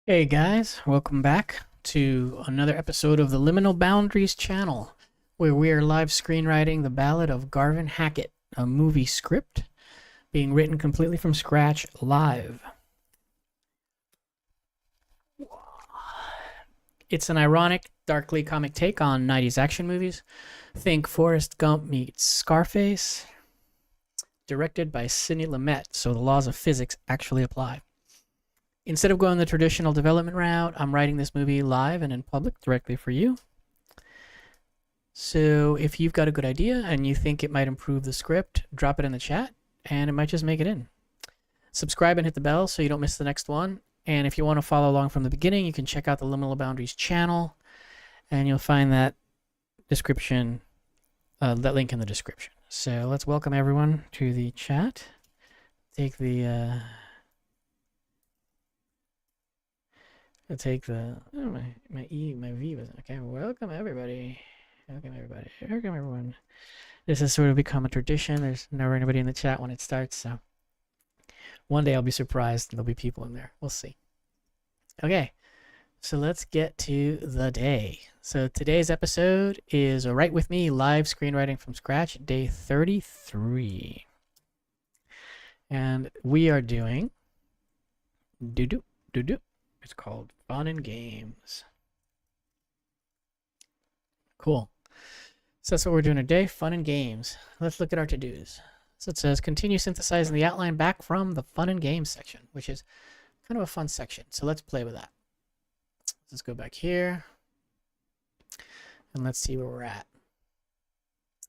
Hey guys, welcome back to another episode of the Liminal Boundaries Channel, where we are live screenwriting The Ballad of Garvin Hackett, a movie script being written completely from scratch live. It's an ironic, darkly comic take on 90s action movies. Think Forrest Gump meets Scarface, directed by Sidney Lumet, so the laws of physics actually apply. Instead of going the traditional development route, I'm writing this movie live and in public directly for you. So if you've got a good idea and you think it might improve the script, drop it in the chat and it might just make it in. Subscribe and hit the bell so you don't miss the next one. And if you want to follow along from the beginning, you can check out the Liminal Boundaries channel and you'll find that description, that link in the description. So let's welcome everyone to the chat. Take the my V was okay. Welcome everybody. Welcome everyone. This has sort of become a tradition. There's never anybody in the chat when it starts, so one day I'll be surprised and there'll be people in there. We'll see. Okay, so let's get to the day. So today's episode is Write With Me live screenwriting from scratch, day 33. And we are doing It's called Fun and Games. Cool. So that's what we're doing today, fun and games. Let's look at our to-dos. So it says, continue synthesizing the outline back from the fun and games section, which is kind of a fun section. So let's play with that. Let's go back here. And let's see where we're at.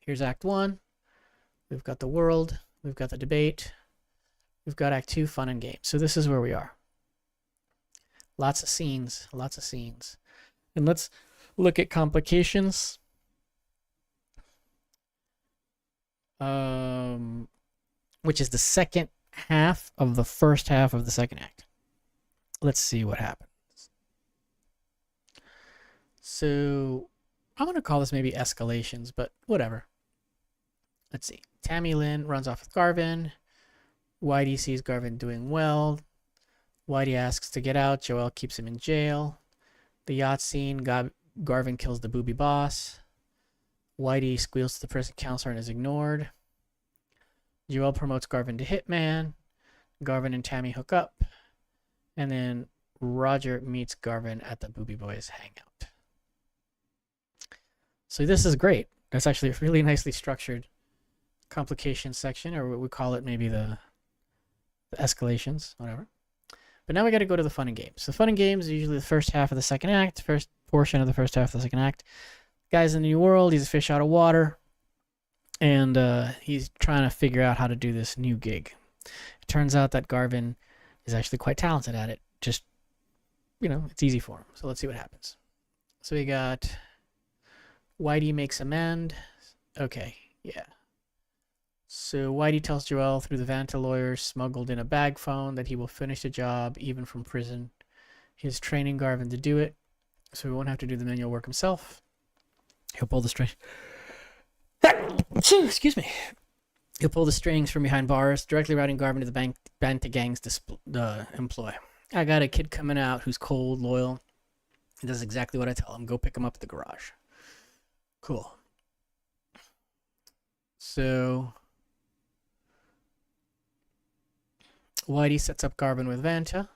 Here's Act 1. We've got the world. We've got the debate. We've got Act 2, fun and games. So this is where we are. Lots of scenes, lots of scenes. And let's look at complications. Which is the second half of the first half of the second act. Let's see what happens. So I'm going to call this maybe escalations, but whatever. Let's see. Tammy Lynn runs off with Garvin. Whitey sees Garvin doing well. Whitey asks to get out. Joel keeps him in jail. The yacht scene, Garvin kills the booby boss. Whitey squeals to the prison counselor and is ignored. Joel promotes Garvin to hitman. Garvin and Tammy hook up. And then Roger meets Garvin at the Booby Boys hangout. So this is great. That's actually a really nicely structured complication section, or what we call it maybe the escalations, whatever. But now we got to go to the fun and games. The fun and games is usually the first half of the second act, first portion of the first half of the second act. Guy's in the new world. He's a fish out of water. And he's trying to figure out how to do this new gig. It turns out that Garvin is actually quite talented at it. Just, it's easy for him. So let's see what happens. So we got Whitey makes amend. Okay, yeah. So Whitey tells Joel through the Vanta lawyers smuggled in a bag phone that he will finish the job even from prison. He's training Garvin to do it, so he won't have to do the manual work himself. He'll pull the string. Excuse me. He'll pull the strings from behind bars, directly routing Garvin to the Banta gang's employ. I got a kid coming out who's cold, loyal. He does exactly what I tell him. Go pick him up at the garage. Cool. So Whitey sets up Garvin with Vanta.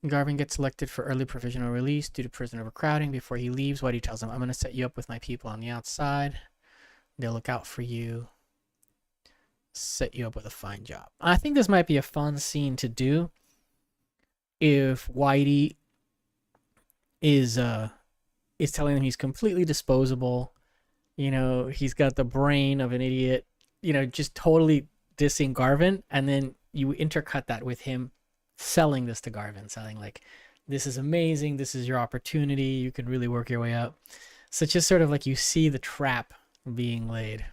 Garvin gets selected for early provisional release due to prison overcrowding. Before he leaves, Whitey tells him, I'm going to set you up with my people on the outside. They'll look out for you. Set you up with a fine job. I think this might be a fun scene to do if Whitey is telling him he's completely disposable. He's got the brain of an idiot. Just totally dissing Garvin, and then you intercut that with him selling this to Garvin, selling like, this is amazing, this is your opportunity, you can really work your way up. So it's just sort of like you see the trap being laid.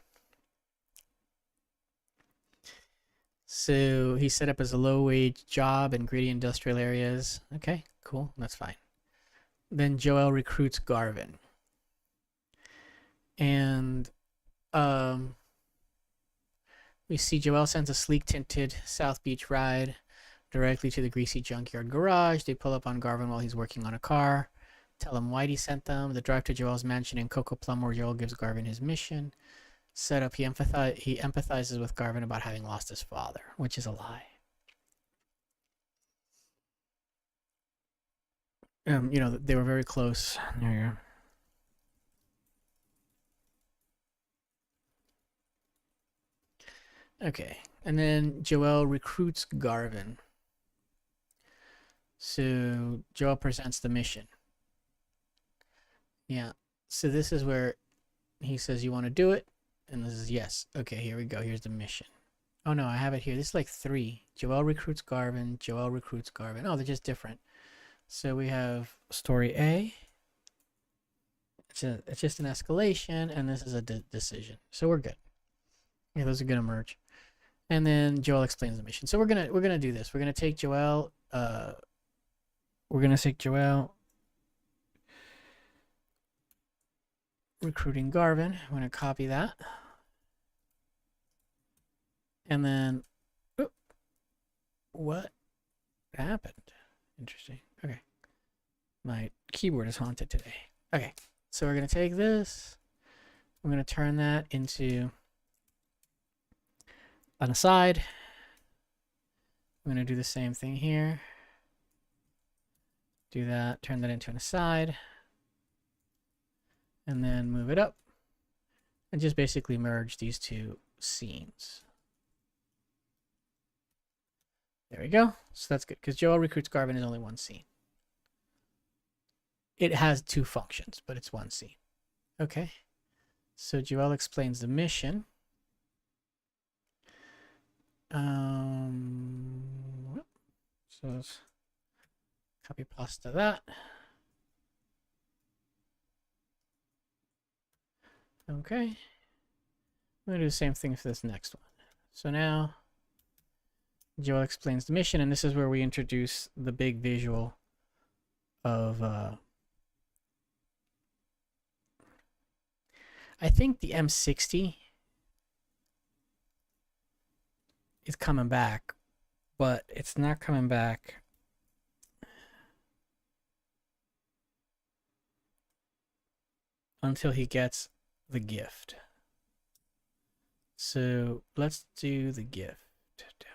So he's set up as a low-wage job in gritty industrial areas. Okay, cool, that's fine. Then Joel recruits Garvin. And we see Joel sends a sleek tinted South Beach ride directly to the greasy junkyard garage. They pull up on Garvin while he's working on a car. Tell him Whitey sent them. The drive to Joel's mansion in Cocoa Plum, where Joel gives Garvin his mission. Set up, he empathizes with Garvin about having lost his father, which is a lie. You know, they were very close. There you go. Okay, and then Joel recruits Garvin. So Joel presents the mission. Yeah, so this is where he says, you want to do it? And this is yes. Okay, here we go. Here's the mission. Oh no, I have it here. This is like 3. Joel recruits Garvin. Joel recruits Garvin. Oh, they're just different. So we have story A. It's just an escalation, and this is a decision. So we're good. Yeah, those are gonna merge. And then Joel explains the mission. So we're gonna do this. We're gonna take Joel. Recruiting Garvin. I'm gonna copy that. And then, what happened? Interesting. Okay. My keyboard is haunted today. Okay. So we're going to take this. We're going to turn that into an aside. I'm going to do the same thing here. Do that. Turn that into an aside. And then move it up. And just basically merge these 2 scenes. There we go. So that's good, because Joel recruits Garvin is only 1 scene. It has 2 functions, but it's 1 scene. Okay. So Joel explains the mission. So let's copy pasta that. Okay. I'm going to do the same thing for this next one. So now Joel explains the mission, and this is where we introduce the big visual of I think the M60 is coming back, but it's not coming back until he gets the gift. So let's do the gift down here.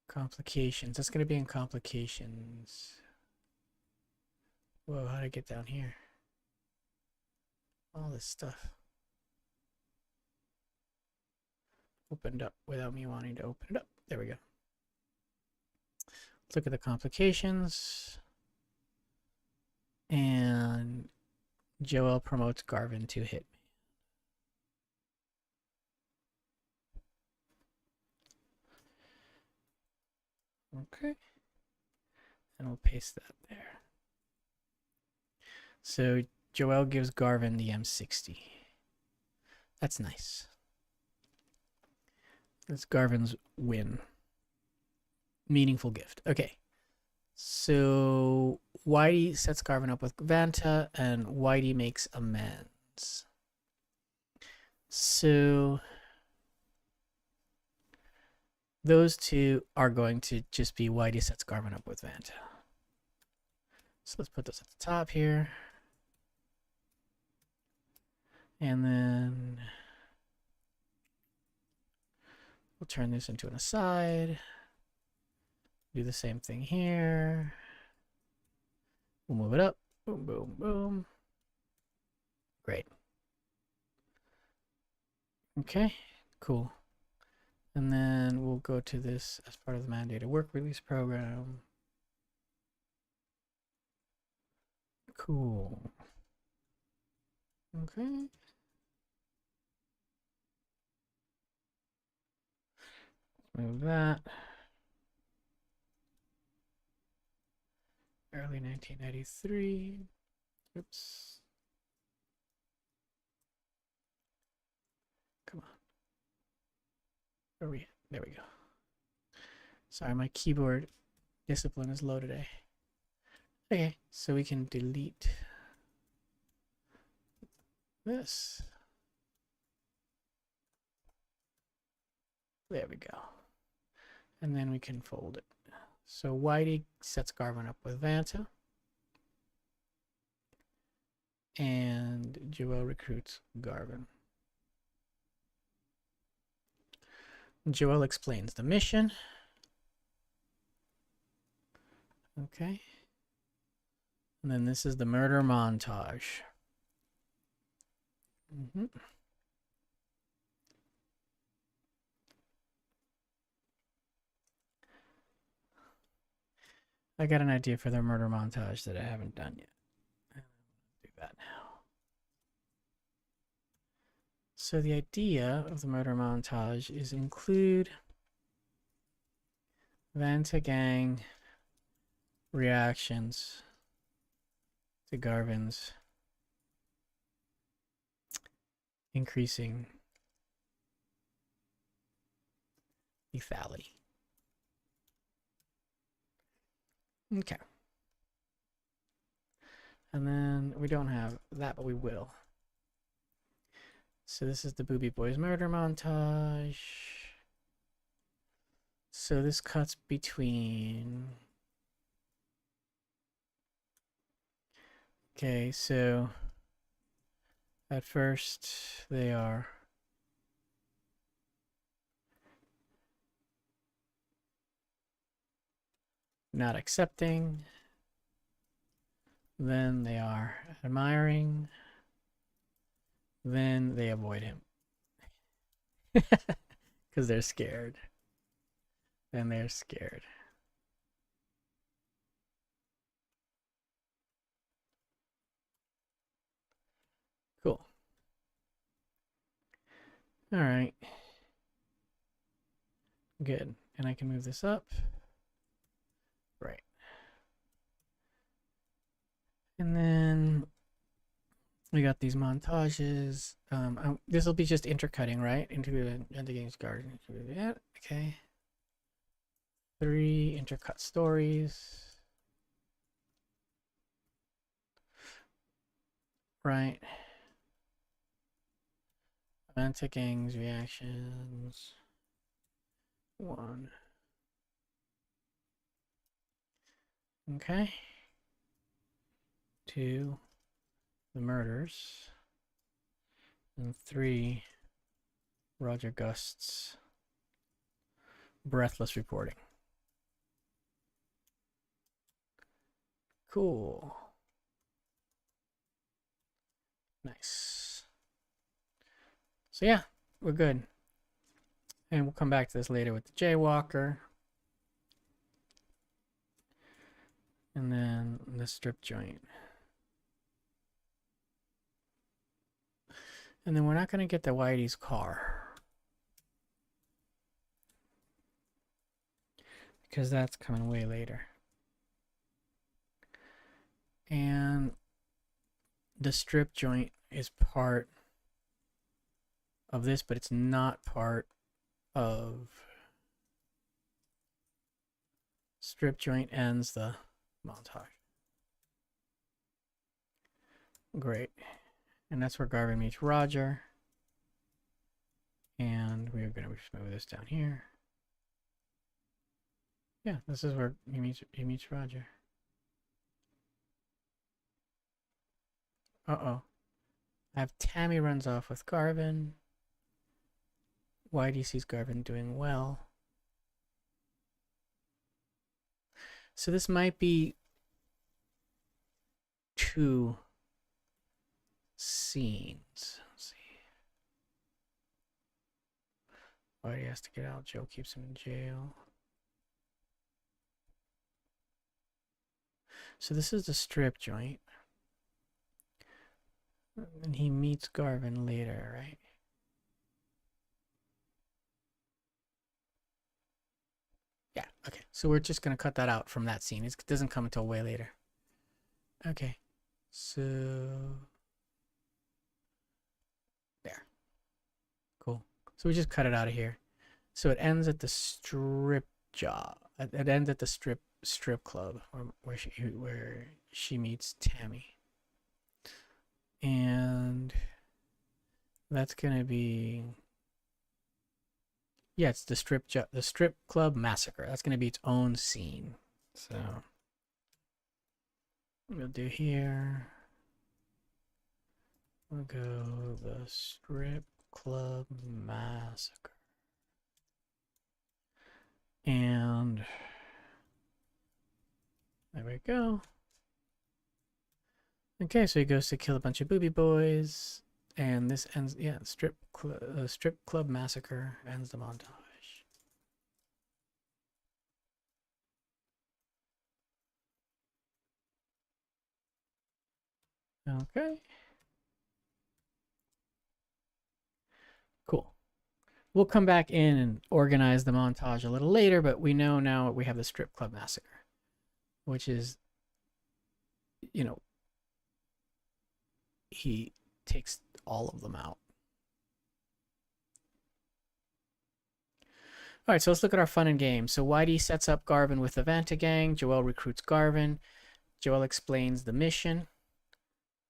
Complications. That's going to be in complications. Whoa, how did I get down here? All this stuff opened up without me wanting to open it up. There we go. Let's look at the complications. And Joel promotes Garvin to hit me. Okay. And we'll paste that there. So Joel gives Garvin the M60. That's nice. That's Garvin's win. Meaningful gift. Okay. So Whitey sets Garvin up with Vanta, and Whitey makes amends. So those 2 are going to just be Whitey sets Garvin up with Vanta. So let's put those at the top here. And then we'll turn this into an aside. Do the same thing here. We'll move it up. Boom, boom, boom. Great. Okay, cool. And then we'll go to this as part of the mandated work release program. Cool. Okay. Move that. Early 1993. Oops. Come on. Where are we at? There we go. Sorry, my keyboard discipline is low today. Okay, so we can delete this. There we go. And then we can fold it. So Whitey sets Garvin up with Vanta. And Joel recruits Garvin. Joel explains the mission. Okay. And then this is the murder montage. I got an idea for the murder montage that I haven't done yet. I'll do that now. So the idea of the murder montage is include Vanta gang reactions to Garvin's increasing lethality. Okay. And then we don't have that, but we will. So this is the Booby Boys murder montage. So this cuts between... Okay, so at first they are not accepting, then they are admiring, then they avoid him because they're scared. Then they're scared. Cool. All right. Good. And I can move this up. Right. And then we got these montages. This will be just intercutting, right? Into the game's garden. Yeah, okay. 3 intercut stories. Right. Vanta gang's reactions. 1. Okay. 2. The murders. And 3. Roger Gust's breathless reporting. Cool. Nice. So yeah, we're good. And we'll come back to this later with the Jaywalker. And then the strip joint. And then we're not going to get the Whitey's car, because that's coming way later. And the strip joint is part of this, but it's not part of... Strip joint ends the montage. Great. And that's where Garvin meets Roger. And we're going to just move this down here. Yeah, this is where he meets Roger. Uh-oh. I have Tammy runs off with Garvin. Whitey sees Garvin doing well. So this might be 2 scenes. Let's see. Whitey has to get out. Joe keeps him in jail. So this is the strip joint. And he meets Garvin later, right? Yeah, okay. So we're just going to cut that out from that scene. It doesn't come until way later. Okay. So... there. Cool. So we just cut it out of here. So it ends at the strip job. It ends at the strip club where she meets Tammy. And that's going to be Yeah, it's the strip club massacre. That's gonna be its own scene. So we'll do here. We'll go the strip club massacre. And there we go. Okay, so he goes to kill a bunch of booby boys, and this ends. Yeah, strip club massacre ends the montage. Okay. Cool. We'll come back in and organize the montage a little later, but we know now we have the strip club massacre, which is, you know, he takes all of them out. All right, so let's look at our fun and games. So Whitey sets up Garvin with the Vanta gang. Joel recruits Garvin. Joel explains the mission.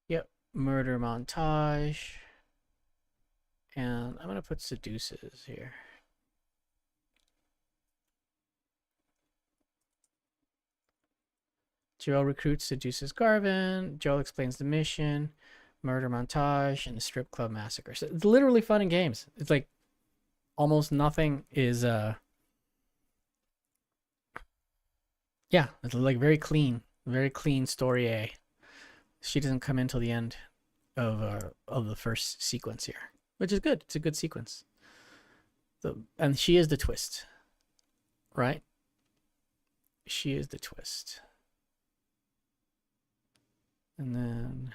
Yep, murder montage. And I'm going to put seduces here. Joel recruits, seduces Garvin. Joel explains the mission, murder montage, and the strip club massacre. So it's literally fun and games. It's like almost nothing is yeah, it's like very clean story A. She doesn't come in till the end of the first sequence here, which is good. It's a good sequence. And she is the twist, right? She is the twist. And then,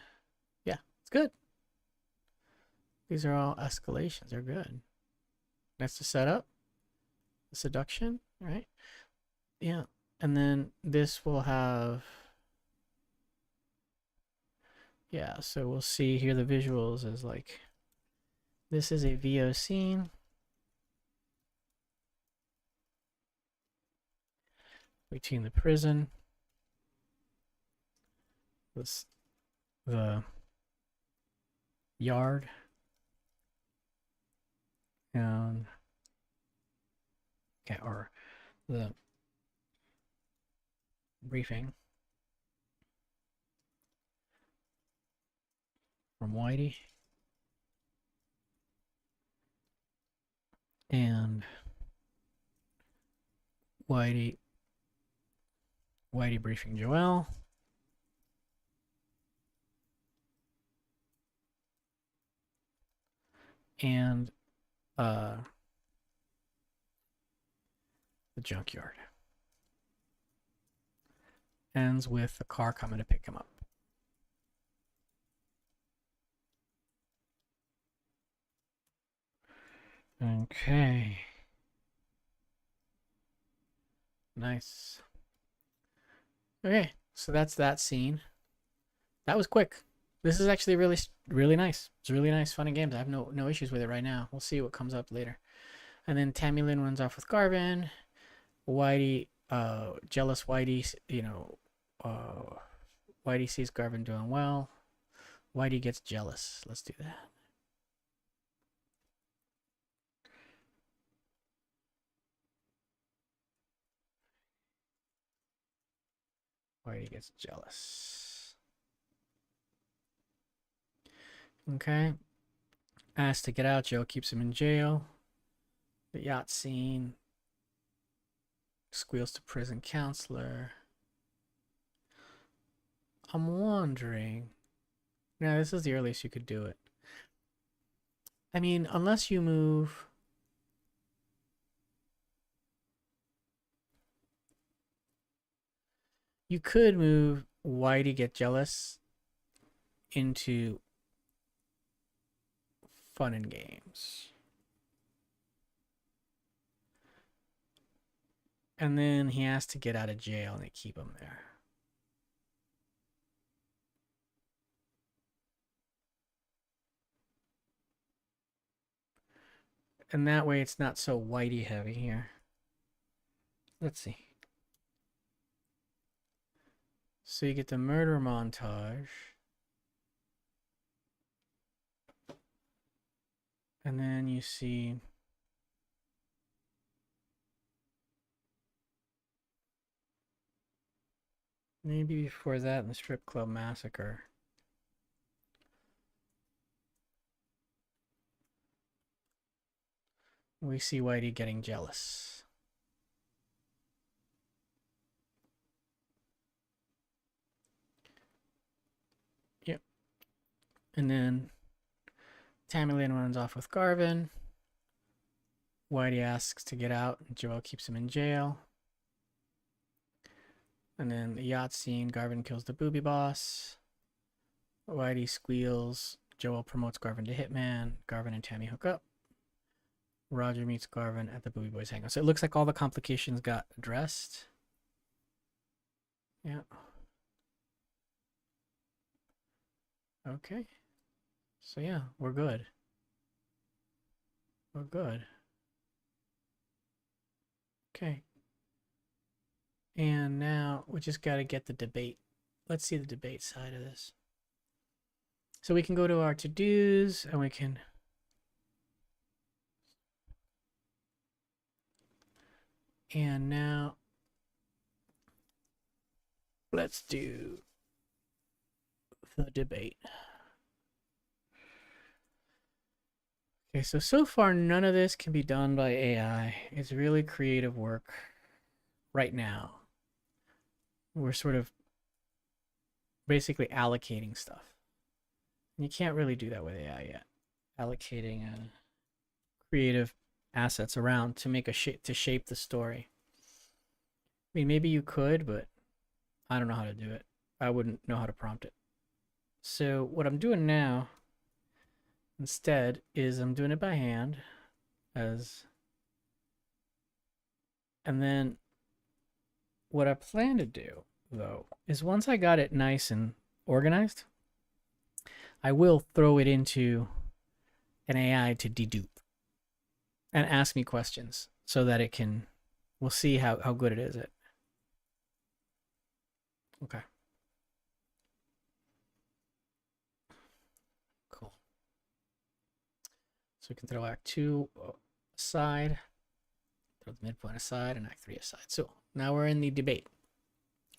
yeah, it's good. These are all escalations. They're good. That's the setup, the seduction, right? Yeah. And then this will have, yeah, so we'll see here the visuals is like, this is a VO scene. Between the prison, the yard, and okay, or the briefing from Whitey, and Whitey briefing Joel. And the junkyard. Ends with the car coming to pick him up. Okay. Nice. Okay, so that's that scene. That was quick. This is actually really nice. It's really nice, fun and games. I have no issues with it right now. We'll see what comes up later. And then Tammy Lynn runs off with Garvin. Whitey, jealous Whitey, Whitey sees Garvin doing well. Whitey gets jealous. Let's do that. Whitey gets jealous. Okay. Asked to get out. Joe keeps him in jail. The yacht scene. Squeals to prison counselor. I'm wondering. Now, this is the earliest you could do it. I mean, unless you move. You could move Whitey get jealous into fun and games. And then he has to get out of jail and they keep him there. And that way it's not so Whitey heavy here. Let's see. So you get the murder montage. And then you see Maybe before that in the Strip Club Massacre. We see Whitey getting jealous. Yep. And then Tammy Lynn runs off with Garvin. Whitey asks to get out, and Joel keeps him in jail. And then the yacht scene, Garvin kills the booby boss. Whitey squeals. Joel promotes Garvin to hitman. Garvin and Tammy hook up. Roger meets Garvin at the Booby Boys hangout. So it looks like all the complications got addressed. Yeah. Okay. So yeah, we're good. We're good. Okay. And now we just got to get the debate. Let's see the debate side of this. So we can go to our to-dos and we can... And now let's do the debate. Okay, so far none of this can be done by AI. It's really creative work right now. We're sort of basically allocating stuff. And you can't really do that with AI yet. Allocating creative assets around to make to shape the story. I mean, maybe you could, but I don't know how to do it. I wouldn't know how to prompt it. So what I'm doing now instead is I'm doing it by hand and then what I plan to do though is once I got it nice and organized, I will throw it into an AI to dedupe and ask me questions so that it can, we'll see how good it is at. Okay. Cool. So we can throw Act 2 aside, throw the midpoint aside, and Act 3 aside. So now we're in the debate.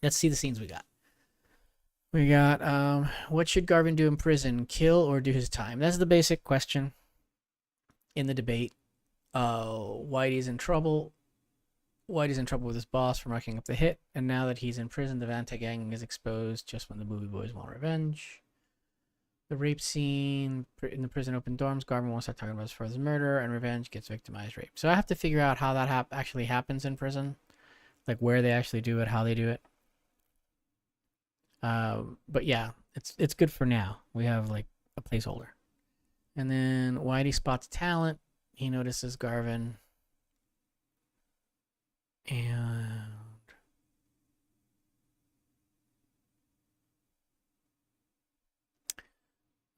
Let's see the scenes we got. We got, what should Garvin do in prison? Kill or do his time? That's the basic question in the debate. Whitey's in trouble. Whitey's in trouble with his boss for mucking up the hit, and now that he's in prison, the Vanta gang is exposed just when the Booby Boys want revenge. The rape scene in the prison open dorms, Garvin won't start talking about his father's murder, and revenge gets victimized rape. So I have to figure out how that actually happens in prison, like where they actually do it, how they do it. But yeah, it's good for now. We have like a placeholder. And then Whitey spots talent. He notices Garvin. And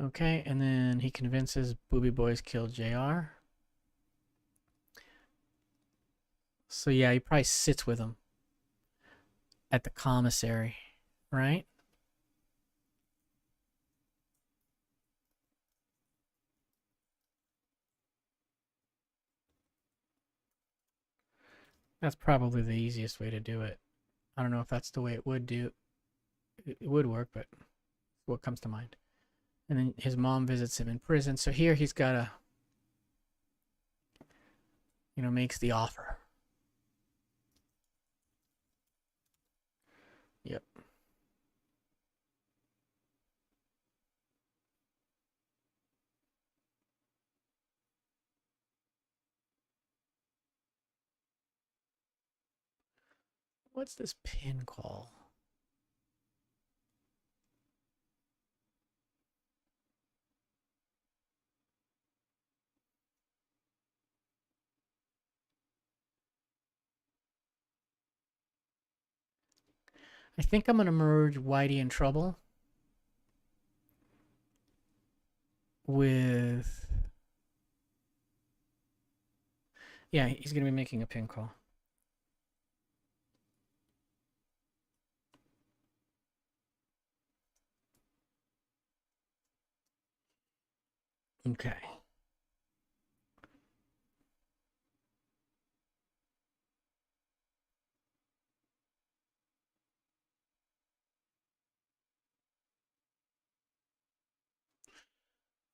okay, and then he convinces Booby Boys killed JR. So yeah, he probably sits with him at the commissary, right? That's probably the easiest way to do it. I don't know if that's the way it would work, but what comes to mind. And then his mom visits him in prison. So here he's got to, makes the offer. Yep. What's this pin call? I think I'm going to merge Whitey in Trouble with... Yeah, he's going to be making a pin call. Okay.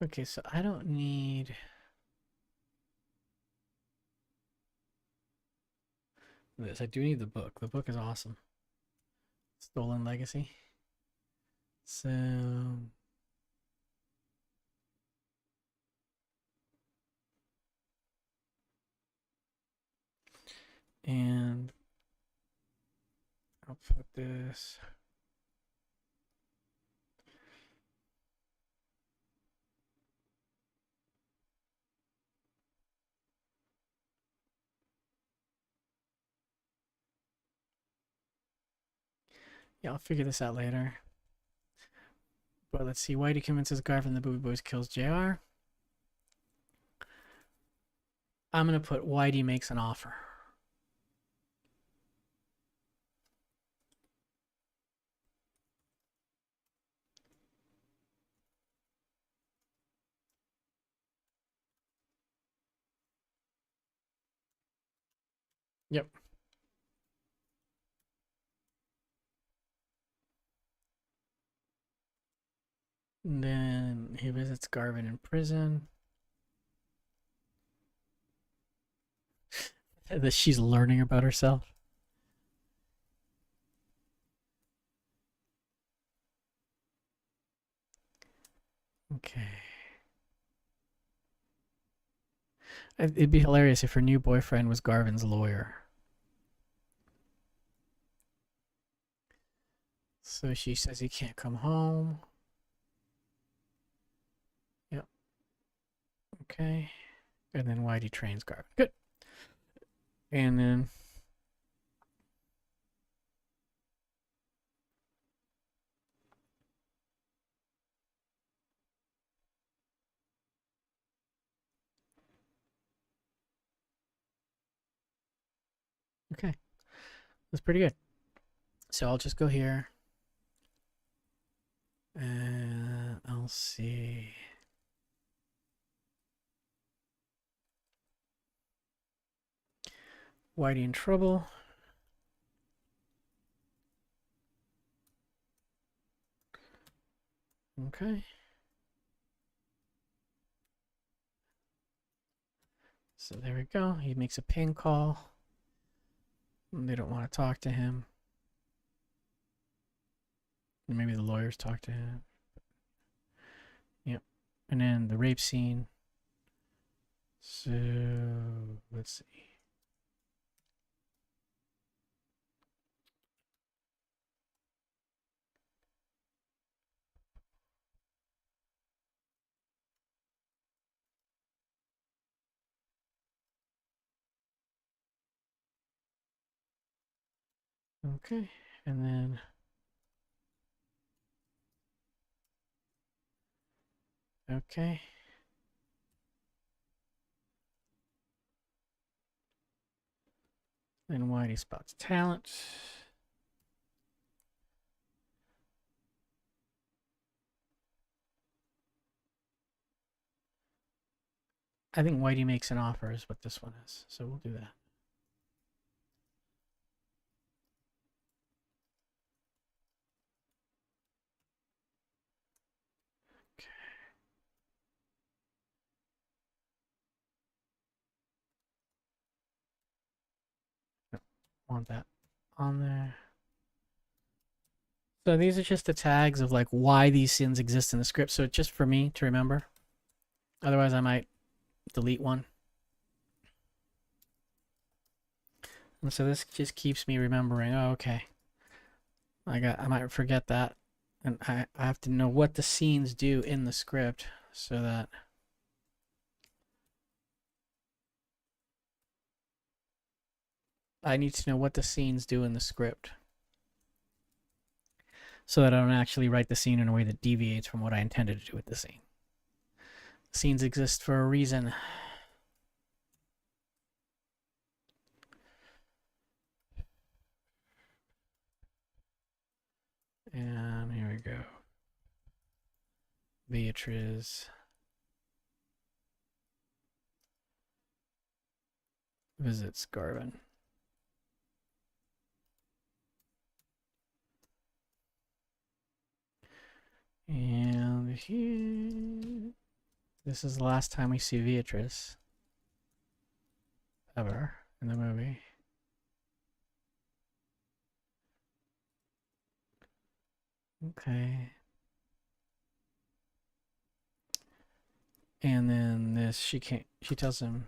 Okay, so I don't need this. I do need the book. The book is awesome. Stolen Legacy. So and I'll put this. Yeah, I'll figure this out later. But let's see. Whitey convinces Garvin the Booby Boys kills JR. I'm going to put Whitey makes an offer. Yep. And then he visits Garvin in prison. That she's learning about herself. Okay. It'd be hilarious if her new boyfriend was Garvin's lawyer. So she says he can't come home. Yep. Okay. And then Whitey trains Garvin. Good. And then okay. That's pretty good. So I'll just go here. And I'll see. Whitey in trouble. Okay. So there we go. He makes a ping call. They don't want to talk to him. Maybe the lawyers talk to him. Yep. And then the rape scene. So let's see. Okay. And then okay. Then Whitey spots talent. I think Whitey makes an offer is what this one is. So we'll do that. Okay. Nope. Want that on there. So these are just the tags of like why these scenes exist in the script. So just for me to remember. Otherwise I might delete one. And so this just keeps me remembering, oh, okay. I might forget that. And I have to know what the scenes do in the script so that I need to know what the scenes do in the script so that I don't actually write the scene in a way that deviates from what I intended to do with the scene. Scenes exist for a reason. And here we go. Beatrice visits Garvin. And here This is the last time we see Beatrice ever in the movie. Okay. And then this, she tells him,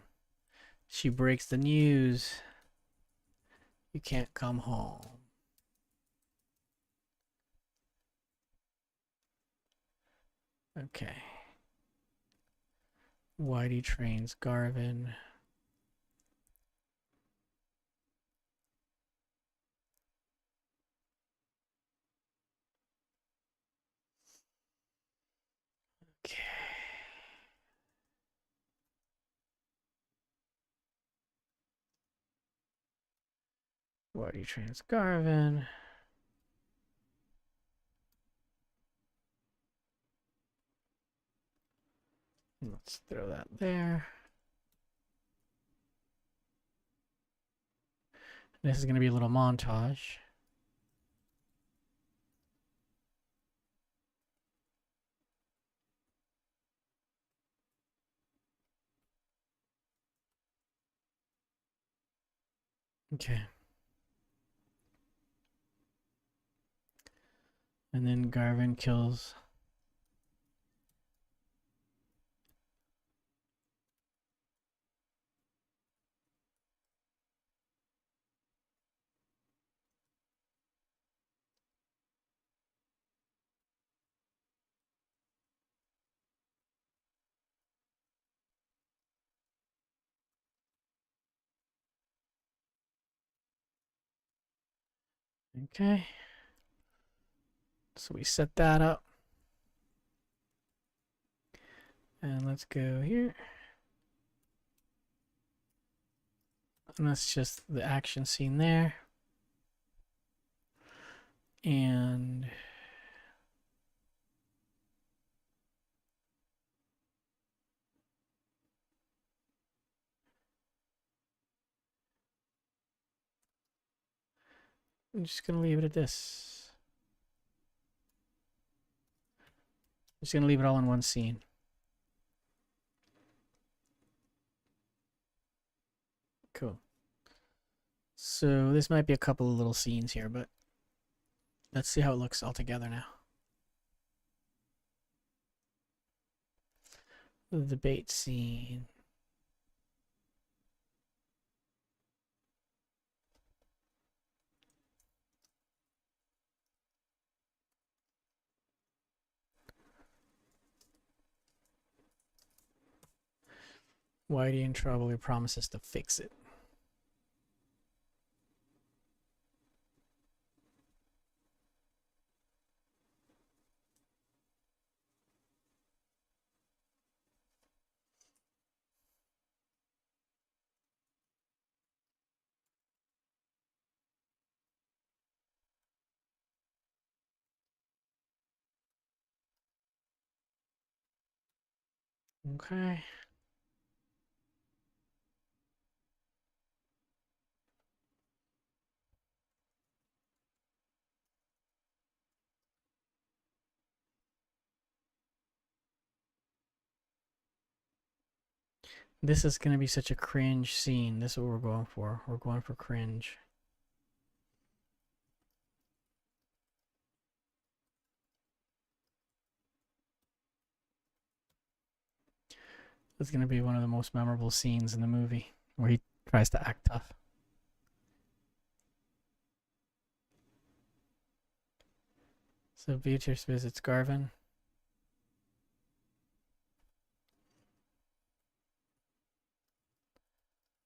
she breaks the news. You can't come home. Okay. Whitey trains Garvin. Okay. Whitey trains Garvin. Let's throw that there. This is going to be a little montage. Okay. And then Garvin kills. Okay. So we set that up. And let's go here. And that's just the action scene there. And I'm just going to leave it at this. I'm just going to leave it all in one scene. Cool. So this might be a couple of little scenes here, but let's see how it looks all together now. The debate scene. Whitey in trouble. He promises to fix it. Okay. This is going to be such a cringe scene. This is what we're going for. We're going for cringe. This is going to be one of the most memorable scenes in the movie where he tries to act tough. So Beatrice visits Garvin.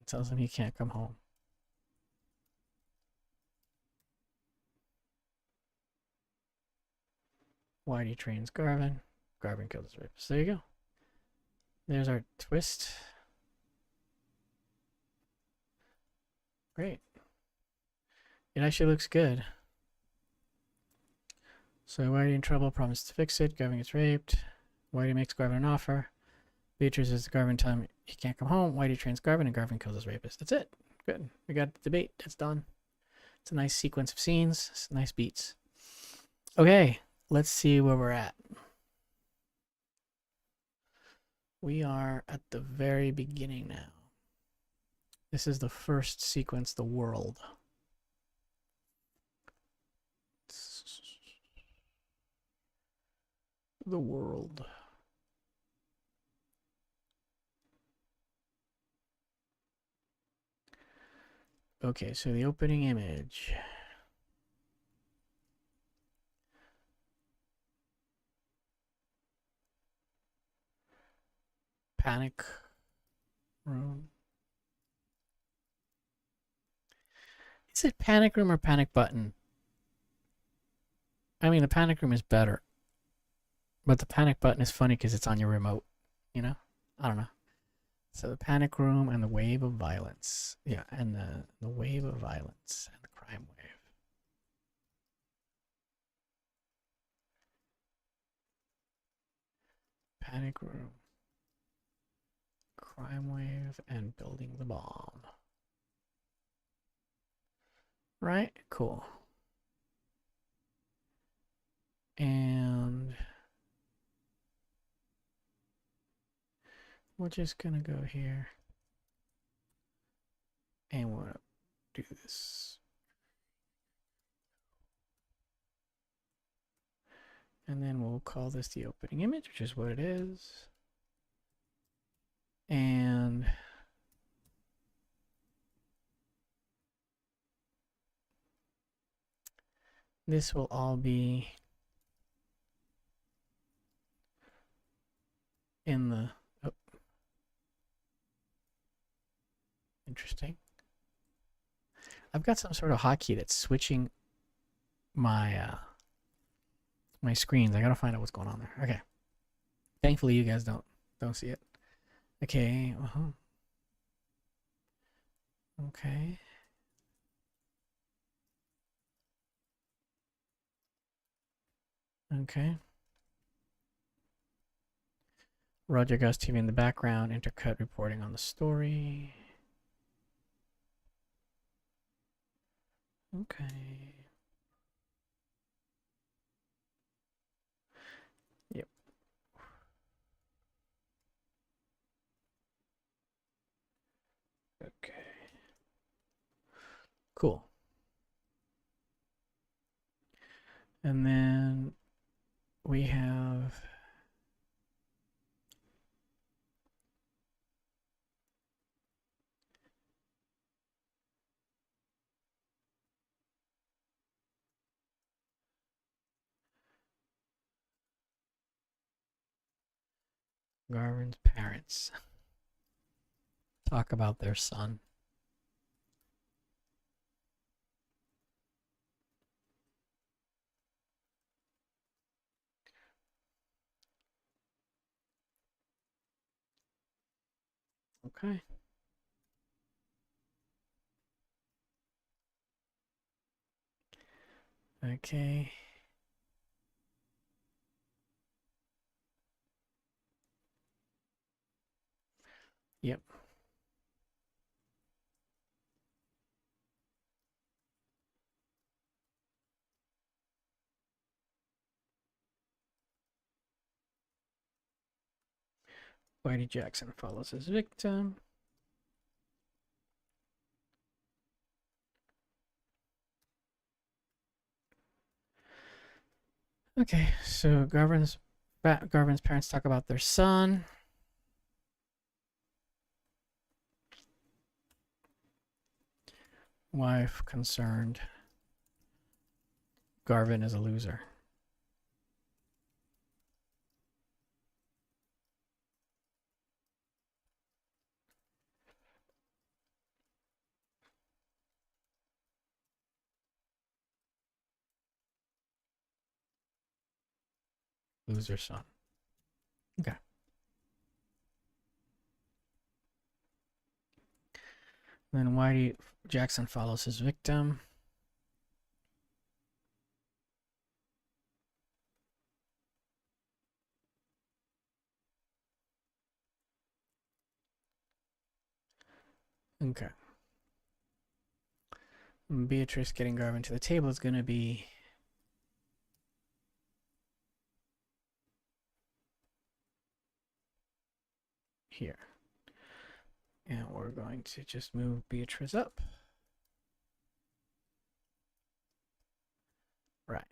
Tells him he can't come home. Whitey trains Garvin. Garvin kills his rapist. There you go. There's our twist. Great. It actually looks good. So Whitey in trouble, promised to fix it. Garvin gets raped. Whitey makes Garvin an offer. Beatrice says to Garvin, tell him he can't come home. Whitey trains Garvin, and Garvin kills his rapist. That's it. Good. We got the debate. It's done. It's a nice sequence of scenes. It's nice beats. Okay, let's see where we're at. We are at the very beginning now. This is the first sequence, the world. The world. Okay, so the opening image. Panic room. Is it panic room or panic button? I mean, the panic room is better. But the panic button is funny because it's on your remote. You know? I don't know. So the panic room and the wave of violence. Yeah, and the wave of violence and the crime wave. Panic room. Crime wave and building the bomb. Right? Cool. And we're just gonna go here. And we're gonna do this. And then we'll call this the opening image, which is what it is. And this will all be in the, oh, interesting. I've got some sort of hotkey that's switching my my screens. I gotta find out what's going on there. Okay. Thankfully, you guys don't see it. Okay. Okay. Okay. Roger Gus TV in the background. Intercut reporting on the story. Okay. Yep. Okay. Cool. And then we have Garvin's parents talk about their son. Okay. Okay. Yep. Whitey Jackson follows his victim. Okay, so Garvin's parents talk about their son. Wife concerned. Garvin is a loser. Loser son. Okay. Then Whitey Jackson follows his victim. Okay. Beatrice getting Garvin to the table is going to be here. And we're going to just move Beatrice up. Right.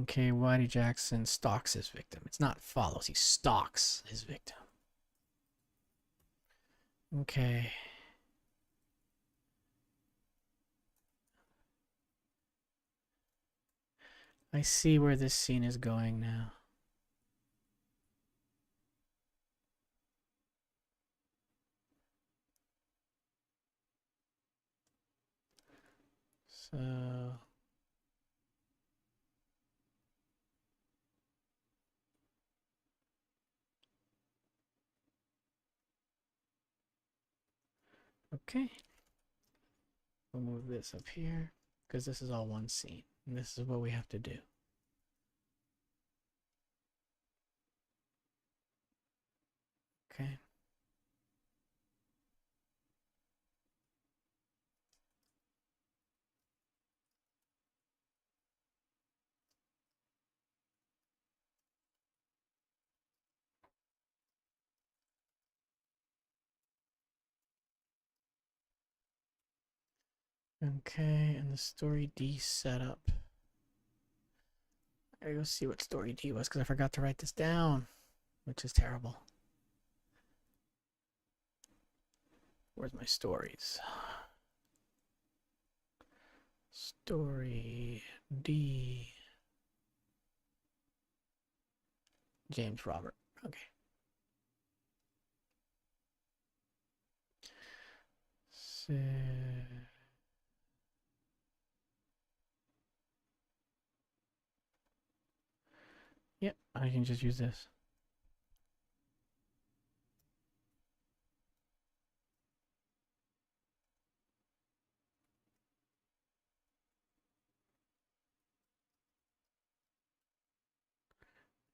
Okay, Whitey Jackson stalks his victim. It's not follows, he stalks his victim. Okay. I see where this scene is going now. So okay. We'll move this up here because this is all one scene. And this is what we have to do. Okay. Okay, and the story D setup. I gotta go see what story D was because I forgot to write this down, which is terrible. Where's my stories? Story D. James Robert. Okay. So yep, I can just use this.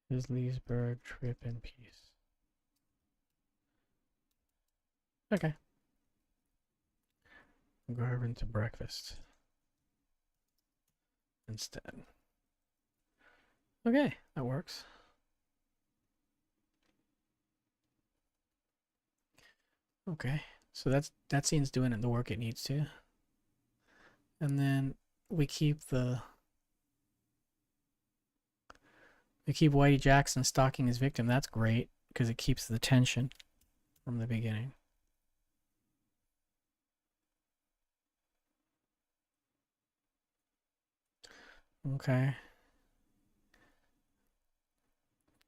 His Leesburg trip in peace. Okay. Garvin to breakfast instead. Okay, that works. Okay, so that scene's doing the work it needs to. And then we keep Whitey Jackson stalking his victim. That's great because it keeps the tension from the beginning. Okay.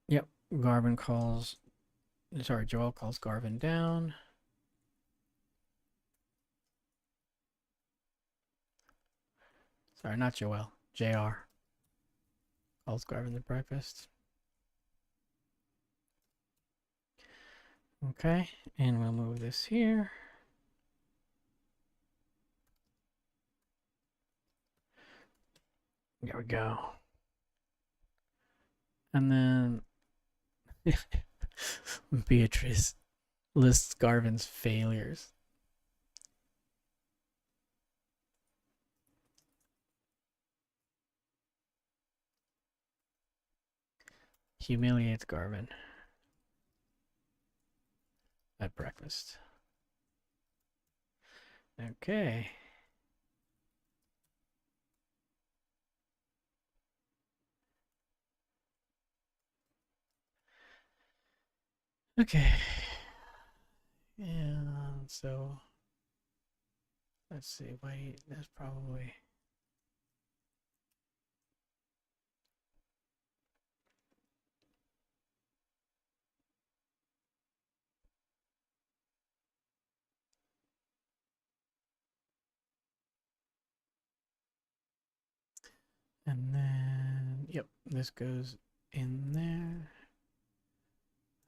Yep, Joel calls Garvin down. Sorry, not Joel. JR calls Garvin to breakfast. Okay, and we'll move this here. There we go. And then Beatrice lists Garvin's failures. Humiliates Garvin at breakfast. Okay. Okay. And so let's see. Wait, that's probably. And then, yep, this goes in there.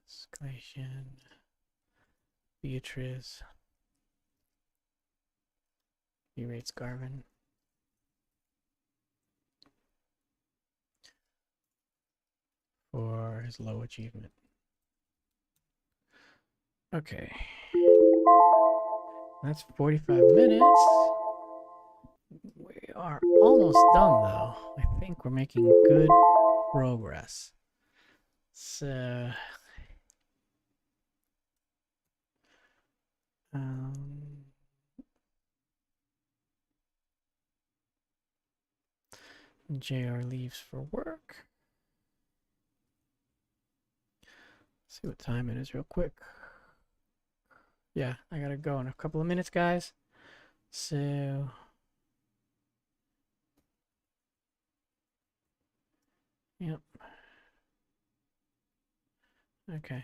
Escalation. Beatrice. He rates Garvin. For his low achievement. Okay. That's 45 minutes. We are almost done though, I think we're making good progress. So, JR leaves for work. See what time it is real quick. Yeah, I gotta go in a couple of minutes, guys. So, yep. Okay.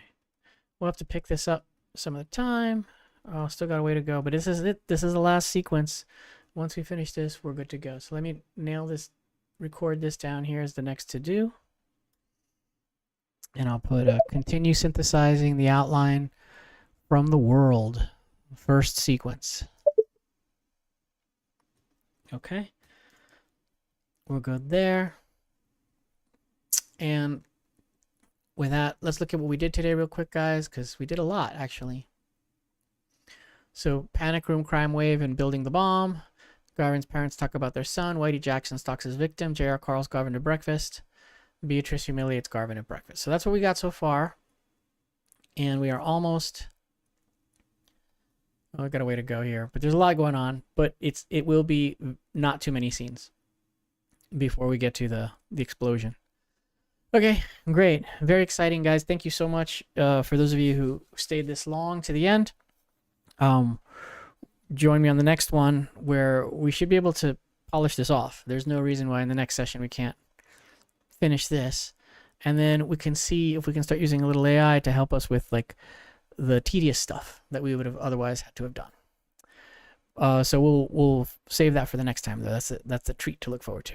We'll have to pick this up some of the time. Oh, still got a way to go, but this is it. This is the last sequence. Once we finish this, we're good to go. So let me nail this, record this down here as the next to do. And I'll put continue synthesizing the outline from the world. First sequence. Okay. We're good there. And with that, let's look at what we did today real quick, guys, because we did a lot, actually. So, panic room, crime wave, and building the bomb. Garvin's parents talk about their son. Whitey Jackson stalks his victim. J.R. calls Garvin to breakfast. Beatrice humiliates Garvin at breakfast. So that's what we got so far. And we are almost... Oh, I got a way to go here. But there's a lot going on. But it will be not too many scenes before we get to the explosion. Okay, great. Very exciting, guys. Thank you so much for those of you who stayed this long to the end. Join me on the next one where we should be able to polish this off. There's no reason why in the next session we can't finish this. And then we can see if we can start using a little AI to help us with like the tedious stuff that we would have otherwise had to have done. So we'll save that for the next time, though. That's a treat to look forward to.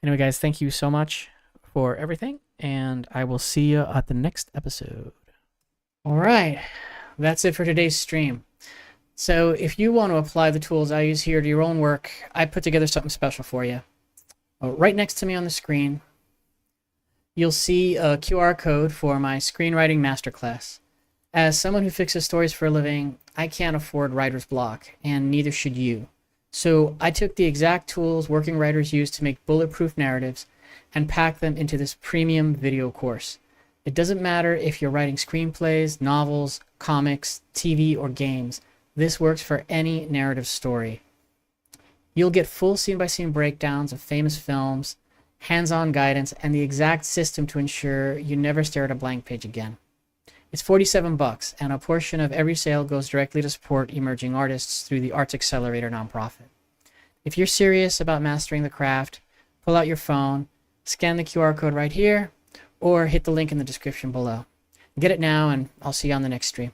Anyway, guys, thank you so much for everything, and I will see you at the next episode. All right, that's it for today's stream. So if you want to apply the tools I use here to your own work, I put together something special for you. Right next to me on the screen, you'll see a QR code for my screenwriting masterclass. As someone who fixes stories for a living, I can't afford writer's block, and neither should you. So I took the exact tools working writers use to make bulletproof narratives and packed them into this premium video course. It doesn't matter if you're writing screenplays, novels, comics, TV, or games. This works for any narrative story. You'll get full scene-by-scene breakdowns of famous films, hands-on guidance, and the exact system to ensure you never stare at a blank page again. It's $47, and a portion of every sale goes directly to support emerging artists through the Arts Accelerator nonprofit. If you're serious about mastering the craft, pull out your phone, scan the QR code right here, or hit the link in the description below. Get it now, and I'll see you on the next stream.